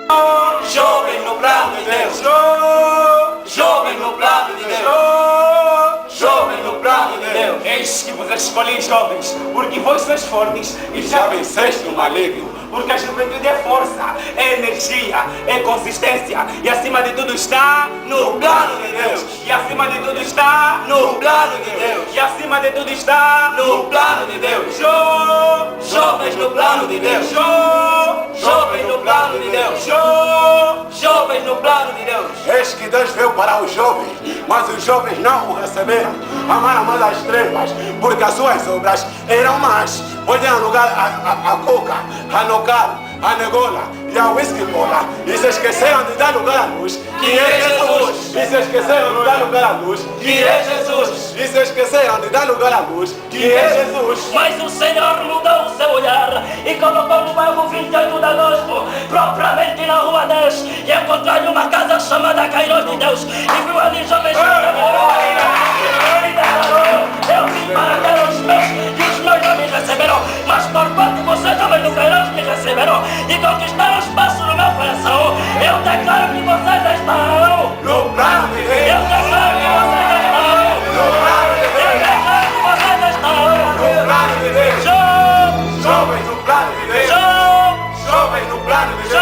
Jovem no plano de Deus. Jovem no plano de Deus. Jovem no plano de Deus. Eis que vos escolhi, jovens, porque vós sois fortes e Já venceste o maligno. porque a juventude é força, é energia, é consistência e acima de tudo está No plano de Deus. e acima de tudo está No plano de Deus. e acima de tudo está No plano de Deus. Jovens no plano de Deus. Jovens no plano de Deus. Jovens no plano de Deus. Eis que Deus veio para os jovens, mas os jovens não o receberam. Amaram mais as trevas, porque as suas obras eram más. Podem alugar a coca, a nocal, a negola e a whisky cola. E se esqueceram de dar lugar à luz, que é Jesus. E se esqueceram de dar lugar à luz, Que é Jesus. e se esqueceram de dar lugar à luz, que é Jesus. Mas o Senhor mudou o seu olhar e colocou no bairro 28 de agosto, propriamente na rua 10, e encontrou uma casa chamada Kairos de Deus, e viu ali jovens que trabalharam. Ele declarou: eu vim para ter os meus, e os meus não me receberam, mas por quanto vocês jovens do Kairos me receberam e conquistaram espaço no meu coração, eu declaro que vocês estão. No plano de Eu Deus. declaro que vocês estão. No plano de Eu Deus. declaro que vocês estão. No plano de Deus. Jovens no plano de Deus. Jovens no plano de Deus.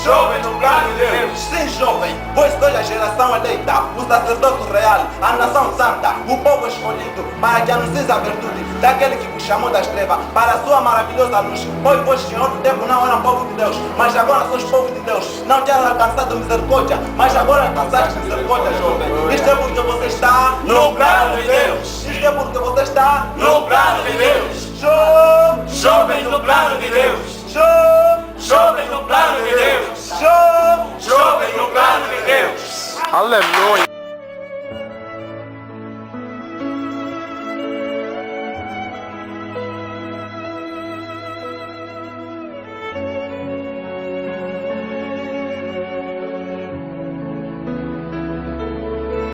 Jovens no plano de Deus. Sim, jovem, pois sois a geração eleita, o sacerdócio real, a nação santa, o povo escolhido, para que anuncies a virtude daquele que vos chamou das trevas para a sua maravilhosa luz. Pois vós, Senhor do tempo, não eram povo de Deus, mas agora sois povo de Deus. Não tinham alcançado misericórdia, mas agora alcançaste misericórdia, jovem. Isto é porque você está No plano de Deus. Isto é porque você está No plano de Deus. Jovem, Jovens no plano de Deus. jovem.